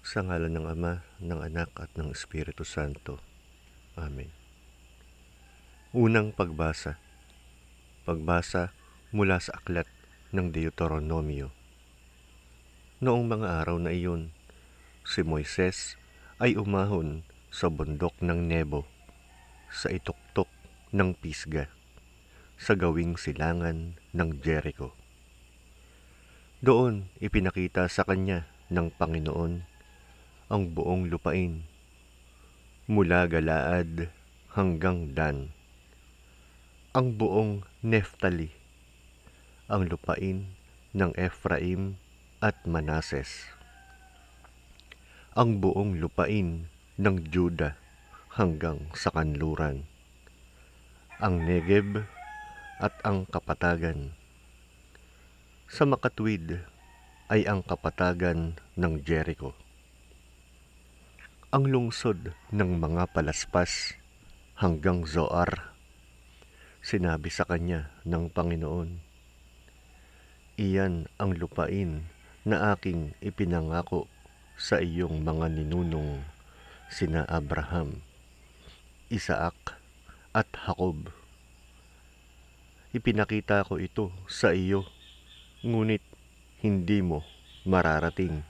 Sa ngalan ng Ama, ng Anak at ng Espiritu Santo. Amen. Unang pagbasa. Pagbasa mula sa aklat ng Deuteronomio. Noong mga araw na iyon, si Moises ay umahon sa bundok ng Nebo, sa ituktok ng Pisga, sa gawing silangan ng Jericho. Doon ipinakita sa kanya ng Panginoon ang buong lupain, mula Galaad hanggang Dan, ang buong Neftali, ang lupain ng Ephraim at Manases, ang buong lupain ng Juda hanggang sa kanluran, ang Negeb at ang kapatagan. Sa makatwid ay ang kapatagan ng Jericho, ang lungsod ng mga palaspas hanggang Zoar. Sinabi sa kanya ng Panginoon, iyan ang lupain na aking ipinangako sa iyong mga ninunong, sina Abraham, Isaac at Jacob. Ipinakita ko ito sa iyo, ngunit hindi mo mararating.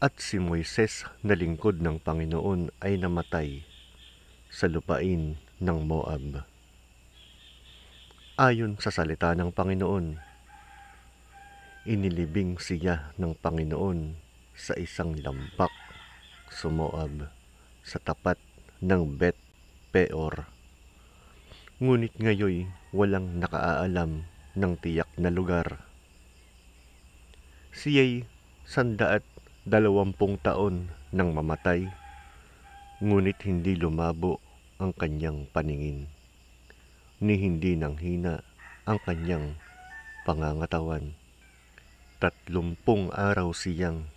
At si Moises na lingkod ng Panginoon ay namatay sa lupain ng Moab. Ayon sa salita ng Panginoon, inilibing siya ng Panginoon sa isang lampak sa Moab, sa tapat ng Bet Peor. Ngunit ngayoy walang nakaalam ng tiyak na lugar. Siya'y 120 taon nang mamatay, ngunit hindi lumabo ang kanyang paningin, ni hindi nanghina ang kanyang pangangatawan. 30 araw siyang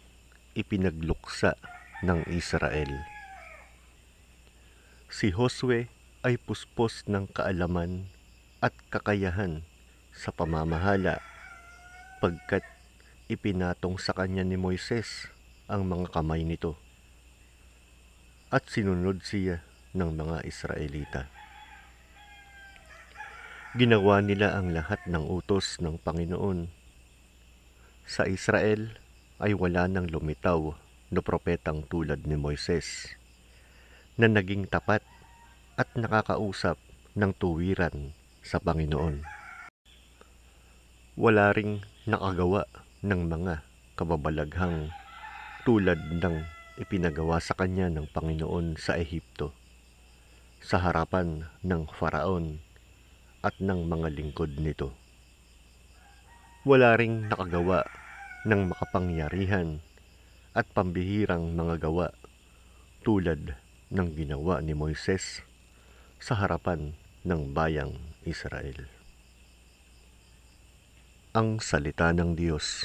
ipinagluksa ng Israel. Si Josue ay puspos ng kaalaman at kakayahan sa pamamahala, pagkat ipinatong sa kanya ni Moises ang mga kamay nito, at sinunod siya ng mga Israelita. Ginawa nila ang lahat ng utos ng Panginoon. Sa Israel ay wala nang lumitaw na propetang tulad ni Moises, na naging tapat at nakakausap ng tuwiran sa Panginoon. Wala ring nakagawa ng mga kababalaghang tulad ng ipinagawa sa kanya ng Panginoon sa Ehipto, sa harapan ng Faraon at ng mga lingkod nito. Wala ring nakagawa ng makapangyarihan at pambihirang mga gawa tulad ng ginawa ni Moises sa harapan ng bayang Israel. Ang salita ng Diyos.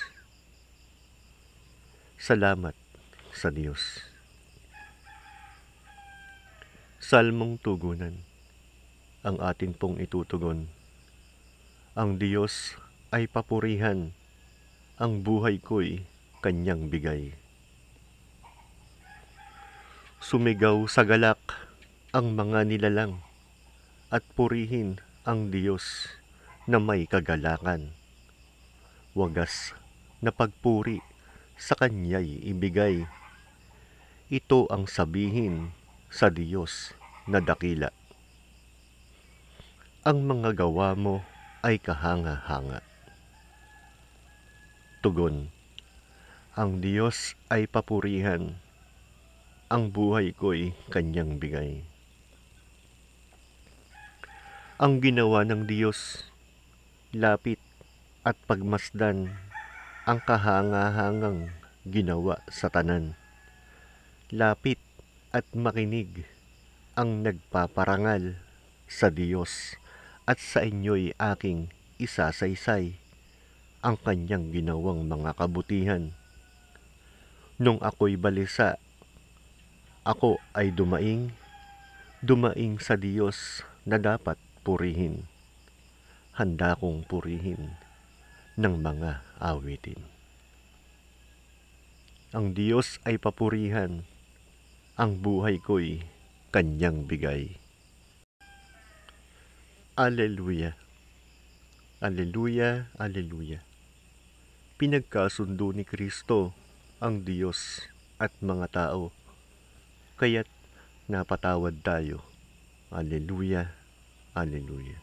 Salamat sa Diyos. Salmong tugunan. Ang atin pong itutugon. Ang Diyos ay papurihan, ang buhay ko'y kanyang bigay. Sumigaw sa galak ang mga nilalang, at purihin ang Diyos na may kagalakan. Wagas na pagpuri sa kanya'y ibigay. Ito ang sabihin sa Diyos na dakila. Ang mga gawa mo ay kahanga-hanga. Tugon. Ang Diyos ay papurihan, ang buhay ko'y kanyang bigay. Ang ginawa ng Diyos, lapit at pagmasdan, ang kahanga-hangang ginawa sa tanan. Lapit at makinig ang nagpaparangal sa Diyos, at sa inyo'y aking isasaysay ang kanyang ginawang mga kabutihan. Nung ako'y balisa, ako ay dumaing sa Diyos na dapat purihin. Handa kong purihin ng mga awitin. Ang Diyos ay papurihan, ang buhay ko'y kanyang bigay. Alleluia, Alleluia, Alleluia. Pinagkasundo ni Kristo ang Diyos at mga tao, kaya't napatawad tayo. Alleluia, Alleluia.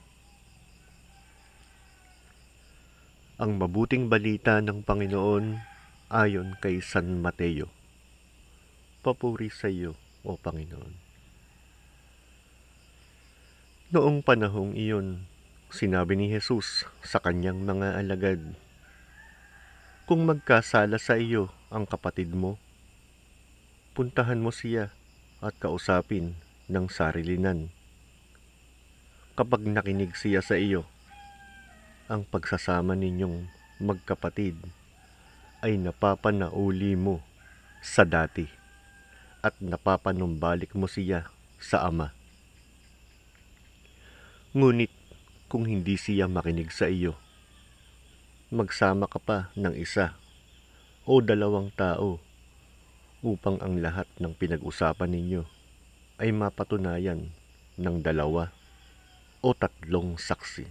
Ang mabuting balita ng Panginoon ayon kay San Mateo. Papuri sa iyo, O Panginoon. Noong panahong iyon, sinabi ni Jesus sa kanyang mga alagad, "Kung magkasala sa iyo ang kapatid mo, puntahan mo siya at kausapin ng sarilinan. Kapag nakinig siya sa iyo, ang pagsasama ninyong magkapatid ay napapanauli mo sa dati at napapanumbalik mo siya sa Ama. Ngunit kung hindi siya makinig sa iyo, magsama ka pa ng isa o dalawang tao upang ang lahat ng pinag-usapan ninyo ay mapatunayan ng 2 o 3 saksi.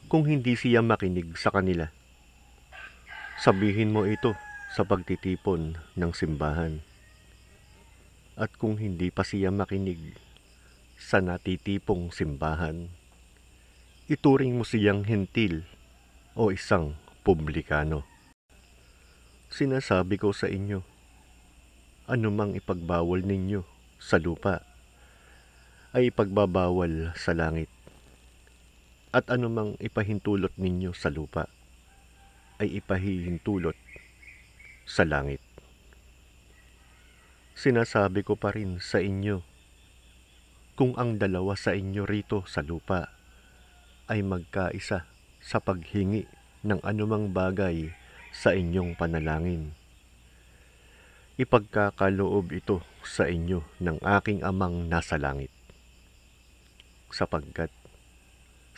Kung hindi siya makinig sa kanila, sabihin mo ito sa pagtitipon ng simbahan. At kung hindi pa siya makinig sa natitipong simbahan, ituring mo siyang hentil o isang publikano. Sinasabi ko sa inyo, anumang ipagbawal ninyo sa lupa ay ipagbabawal sa langit. At anumang ipahintulot ninyo sa lupa ay ipahihintulot sa langit. Sinasabi ko pa rin sa inyo, kung ang 2 sa inyo rito sa lupa ay magkaisa sa paghingi ng anumang bagay sa inyong panalangin, ipagkakaloob ito sa inyo ng aking Amang nasa langit. Sapagkat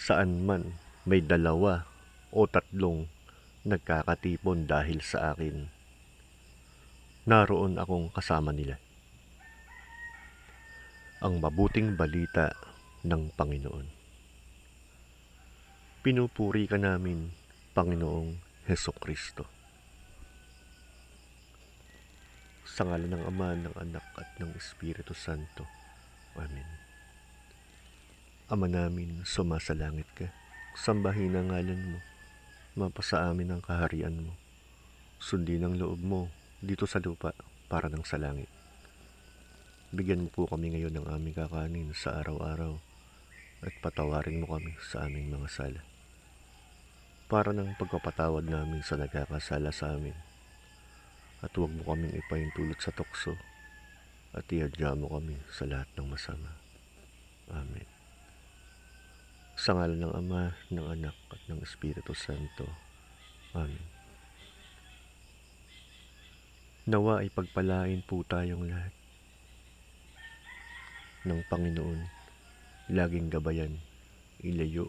saan man may 2 o 3 nagkakatipon dahil sa akin, naroon akong kasama nila. Ang mabuting balita ng Panginoon. Pinupuri ka namin, Panginoong Hesukristo. Sa ngalan ng Ama, ng Anak at ng Espiritu Santo. Amen. Ama namin, sumasalangit ka. Sambahin ang ngalan mo. Mapasa amin ang kaharian mo. Sundin ang loob mo dito sa lupa para ng sa langit. Bigyan mo po kami ngayon ng aming kakanin sa araw-araw at patawarin mo kami sa aming mga sala, para ng pagpapatawad namin sa nagkakasala sa amin. At huwag mo kaming ipahintulot sa tukso at iadya mo kami sa lahat ng masama. Amen. Sa ngalan ng Ama, ng Anak at ng Espiritu Santo. Amen. Nawa ay pagpalain po tayong lahat ng Panginoon, laging gabayan, ilayo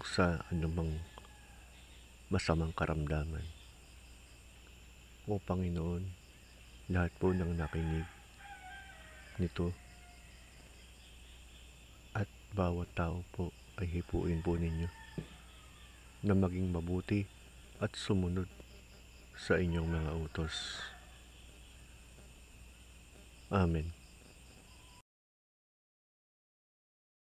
sa anumang masamang karamdaman. O Panginoon, lahat po ng nakinig nito at bawat tao po ay hipuin po ninyo na maging mabuti at sumunod sa inyong mga utos. Amen.